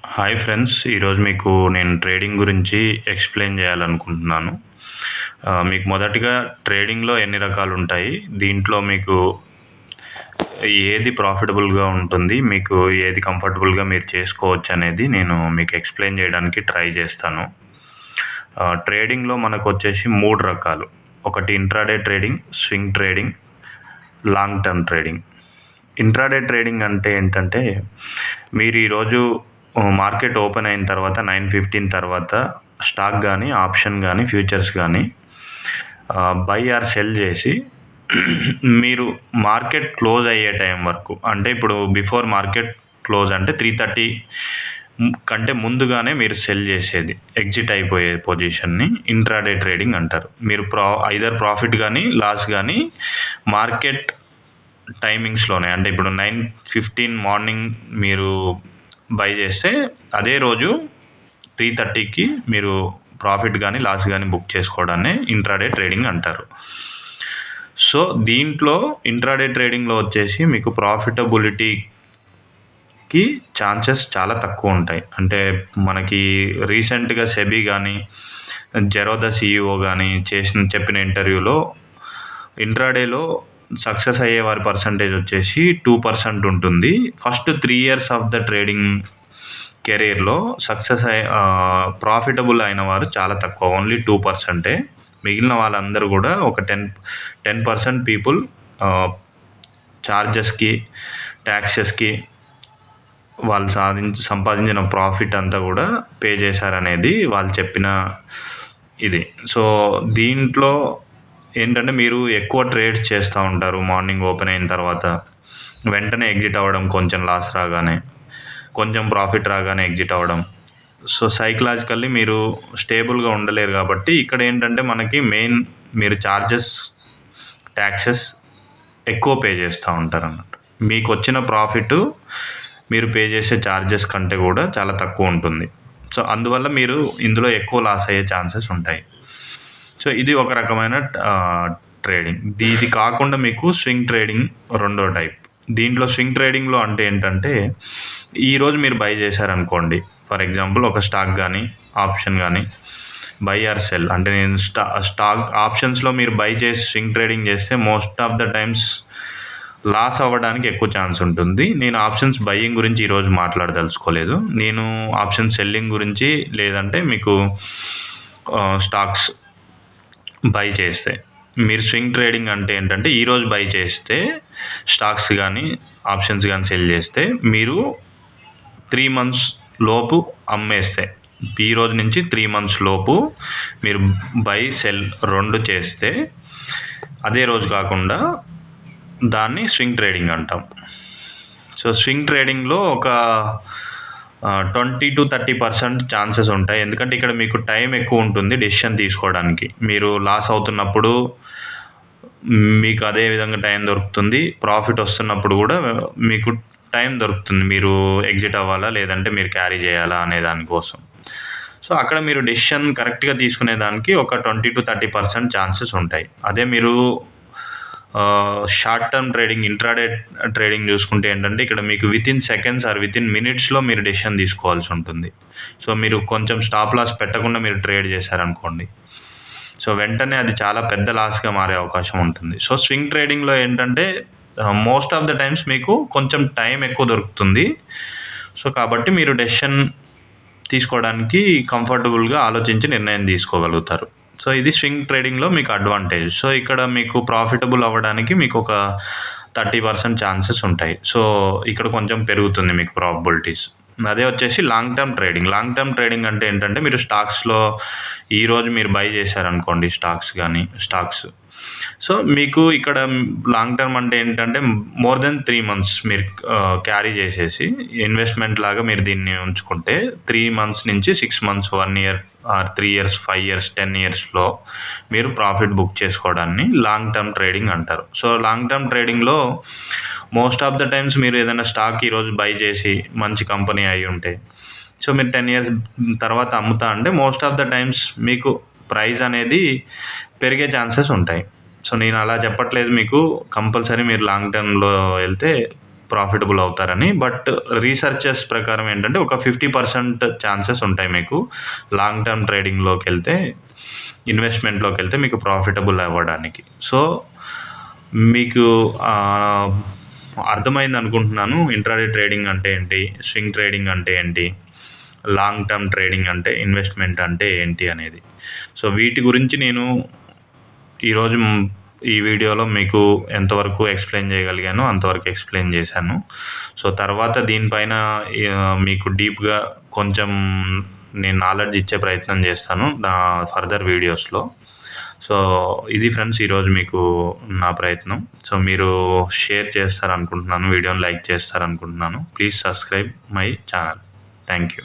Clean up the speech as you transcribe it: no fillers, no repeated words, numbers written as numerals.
Hi friends, ఈరోజు మీకు నేను ట్రేడింగ్ గురించి ఎక్స్ప్లెయిన్ చేయాలనుకుంటున్నాను. మీకు మొదటిగా ట్రేడింగ్‌లో ఎన్ని రకాలు ఉంటాయి? దీంట్లో మీకు ఏది ప్రాఫిటబుల్‌గా ఉంటుంది? మీకు ఏది కంఫర్టబుల్‌గా మీరు చేసుకోవచ్చు అనేది నేను మీకు ఎక్స్ప్లెయిన్ చేయడానికి ట్రై చేస్తాను. ట్రేడింగ్‌లో మనకొచ్చేసి 3 రకాలు. ఒకటి intraday trading, swing trading, long term trading. Intraday trading అంటే ఏంటంటే, మీరు ఈరోజు మార్కెట్ ఓపెన్ అయిన తర్వాత 9:15 తర్వాత స్టాక్ కానీ, ఆప్షన్ కానీ, ఫ్యూచర్స్ కానీ బై ఆర్ సెల్ చేసి మీరు మార్కెట్ క్లోజ్ అయ్యే టైం వరకు, అంటే ఇప్పుడు బిఫోర్ మార్కెట్ క్లోజ్ అంటే 3:30 కంటే ముందుగానే మీరు సెల్ చేసేది, ఎగ్జిట్ అయిపోయే పొజిషన్ని ఇంట్రాడే ట్రేడింగ్ అంటారు. మీరు ఐదర్ ప్రాఫిట్ కానీ లాస్ కానీ మార్కెట్ టైమింగ్స్లోనే, అంటే ఇప్పుడు 9:15 మార్నింగ్ మీరు బై చేస్తే అదే రోజు 3:30కి మీరు ప్రాఫిట్ కానీ లాస్ కానీ బుక్ చేసుకోవడాన్ని ఇంట్రాడే ట్రేడింగ్ అంటారు. సో దీంట్లో ఇంట్రాడే ట్రేడింగ్లో వచ్చేసి మీకు ప్రాఫిటబిలిటీకి ఛాన్సెస్ చాలా తక్కువ ఉంటాయి. అంటే మనకి రీసెంట్గా సెబీ కానీ, జెరోదా సిఇఓ కానీ చెప్పిన ఇంటర్వ్యూలో ఇంట్రాడేలో సక్సెస్ అయ్యే వారి పర్సంటేజ్ వచ్చేసి 2% ఉంటుంది. First 3 years of the trading కెరీర్లో సక్సెస్ ప్రాఫిటబుల్ అయిన వారు చాలా తక్కువ, ఓన్లీ 2%. మిగిలిన వాళ్ళందరూ కూడా ఒక 10% పీపుల్ చార్జెస్కి, ట్యాక్సెస్కి వాళ్ళు సంపాదించిన ప్రాఫిట్ అంతా కూడా పే చేశారనేది వాళ్ళు చెప్పిన ఇది. సో దీంట్లో ఏంటంటే, మీరు ఎక్కువ ట్రేడ్స్ చేస్తూ ఉంటారు. మార్నింగ్ ఓపెన్ అయిన తర్వాత వెంటనే ఎగ్జిట్ అవ్వడం, కొంచెం లాస్ రాగానే, కొంచెం ప్రాఫిట్ రాగానే ఎగ్జిట్ అవ్వడం. సో సైకలాజికల్లీ మీరు స్టేబుల్గా ఉండలేరు. కాబట్టి ఇక్కడ ఏంటంటే మనకి మెయిన్ మీరు చార్జెస్, ట్యాక్సెస్ ఎక్కువ పే చేస్తూ ఉంటారు అన్నట్టు. మీకు వచ్చిన ప్రాఫిట్ మీరు పే చేసే చార్జెస్ కంటే కూడా చాలా తక్కువ ఉంటుంది. సో అందువల్ల మీరు ఇందులో ఎక్కువ లాస్ అయ్యే ఛాన్సెస్ ఉంటాయి. సో ఇది ఒక రకమైన ట్రేడింగ్. ఇది కాకుండా మీకు స్వింగ్ ట్రేడింగ్ రెండో టైప్. దీంట్లో స్వింగ్ ట్రేడింగ్లో అంటే ఏంటంటే, ఈరోజు మీరు బై చేశారనుకోండి, ఫర్ ఎగ్జాంపుల్ ఒక స్టాక్ కానీ, ఆప్షన్ కానీ, బై ఆర్ సెల్ అంటే నేను స్టాక్ ఆప్షన్స్లో మీరు బై చేసి స్వింగ్ ట్రేడింగ్ చేస్తే most of the times loss అవ్వడానికి ఎక్కువ ఛాన్స్ ఉంటుంది. నేను ఆప్షన్స్ బయ్యింగ్ గురించి ఈరోజు మాట్లాడదలుచుకోలేదు. నేను ఆప్షన్ సెల్లింగ్ గురించి, లేదంటే మీకు స్టాక్స్ బై చేస్తే, మీరు స్వింగ్ ట్రేడింగ్ అంటే ఏంటంటే, ఈరోజు బై చేస్తే స్టాక్స్ కానీ, ఆప్షన్స్ కానీ సెల్ చేస్తే మీరు 3 months లోపు అమ్మేస్తే, ఈ రోజు నుంచి 3 months లోపు మీరు బై సెల్ 2 చేస్తే అదే రోజు కాకుండా దాన్ని స్వింగ్ ట్రేడింగ్ అంటాం. సో స్వింగ్ ట్రేడింగ్లో ఒక 20-30% ఛాన్సెస్ ఉంటాయి. ఎందుకంటే ఇక్కడ మీకు టైం ఎక్కువ ఉంటుంది డెసిషన్ తీసుకోవడానికి. మీరు లాస్ అవుతున్నప్పుడు మీకు అదే విధంగా టైం దొరుకుతుంది, ప్రాఫిట్ వస్తున్నప్పుడు కూడా మీకు టైం దొరుకుతుంది. మీరు ఎగ్జిట్ అవ్వాలా, లేదంటే మీరు క్యారీ చేయాలా అనే దానికోసం. సో అక్కడ మీరు డెసిషన్ కరెక్ట్గా తీసుకునేదానికి ఒక 20-30% ఛాన్సెస్ ఉంటాయి. అదే మీరు short term trading, intraday trading చూసుకుంటే ఏంటంటే, ఇక్కడ మీకు వితిన్ సెకండ్స్ ఆర్ వితిన్ మినిట్స్లో మీరు డెసిషన్ తీసుకోవాల్సి ఉంటుంది. సో మీరు కొంచెం స్టాప్ లాస్ పెట్టకుండా మీరు ట్రేడ్ చేశారనుకోండి, సో వెంటనే అది చాలా పెద్ద లాస్గా మారే అవకాశం ఉంటుంది. సో స్వింగ్ ట్రేడింగ్లో ఏంటంటే మోస్ట్ ఆఫ్ ద టైమ్స్ మీకు కొంచెం టైం ఎక్కువ దొరుకుతుంది. సో కాబట్టి మీరు డెసిషన్ తీసుకోవడానికి కంఫర్టబుల్గా ఆలోచించి నిర్ణయం తీసుకోగలుగుతారు. సో ఇది స్వింగ్ ట్రేడింగ్లో మీకు అడ్వాంటేజ్. సో ఇక్కడ మీకు ప్రాఫిటబుల్ అవ్వడానికి మీకు ఒక 30% ఛాన్సెస్ ఉంటాయి. సో ఇక్కడ కొంచెం పెరుగుతుంది మీకు ప్రాబబిలిటీస్. అదే వచ్చేసి long term trading. Long term trading అంటే ఏంటంటే, మీరు స్టాక్స్లో ఈరోజు మీరు బై చేశారనుకోండి, స్టాక్స్. సో మీకు ఇక్కడ లాంగ్ టర్మ్ అంటే ఏంటంటే, మోర్ దెన్ 3 months మీరు క్యారీ చేసేసి ఇన్వెస్ట్మెంట్ లాగా మీరు దీన్ని ఉంచుకుంటే 3 months నుంచి 6 months, 1 year or 3 years, 5 years, 10 yearsలో మీరు ప్రాఫిట్ బుక్ చేసుకోవడాన్ని లాంగ్ టర్మ్ ట్రేడింగ్ అంటారు. సో లాంగ్ టర్మ్ ట్రేడింగ్లో మోస్ట్ ఆఫ్ ద టైమ్స్ మీరు ఏదైనా స్టాక్ ఈరోజు బై చేసి మంచి కంపెనీ అయి ఉంటే, సో మీరు 10 years తర్వాత అమ్ముతా అంటే మోస్ట్ ఆఫ్ ద టైమ్స్ మీకు ప్రైస్ అనేది పెరిగే ఛాన్సెస్ ఉంటాయి. సో నేను అలా చెప్పట్లేదు మీకు, కంపల్సరీ మీరు లాంగ్ టర్మ్లో వెళ్తే ప్రాఫిటబుల్ అవుతారని. బట్ రీసెర్చెస్ ప్రకారం ఏంటంటే ఒక 50% ఛాన్సెస్ ఉంటాయి మీకు లాంగ్ టర్మ్ ట్రేడింగ్‌లోకెళ్తే, ఇన్వెస్ట్‌మెంట్‌లోకెళ్తే మీకు ప్రాఫిటబుల్ అవ్వడానికి. సో, మీకు అర్థమైందనుకుంటున్నాను. ఇంట్రాడే ట్రేడింగ్ అంటే ఏంటి? స్వింగ్ ట్రేడింగ్ అంటే ఏంటి? లాంగ్ టర్మ్ ట్రేడింగ్ అంటే, ఇన్వెస్ట్‌మెంట్ అంటే ఏంటి అనేది. సో, వీటి గురించి నేను ఈరోజు ఈ వీడియోలో మీకు ఎంతవరకు ఎక్స్‌ప్లెయిన్ చేయగలిగానో అంతవరకు ఎక్స్‌ప్లెయిన్ చేశాను. సో, తర్వాత దీనిపైన మీకు డీప్‌గా కొంచెం నేను నాలెడ్జ్ ఇచ్చే ప్రయత్నం చేస్తాను నా ఫర్దర్ వీడియోస్‌లో. సో, ఇది ఫ్రెండ్స్ ఈరోజు మీకు నా ప్రయత్నం. సో, మీరు షేర్ చేస్తారనుకుంటున్నాను. వీడియోని లైక్ చేస్తారనుకుంటున్నాను. Please subscribe my channel. Thank you.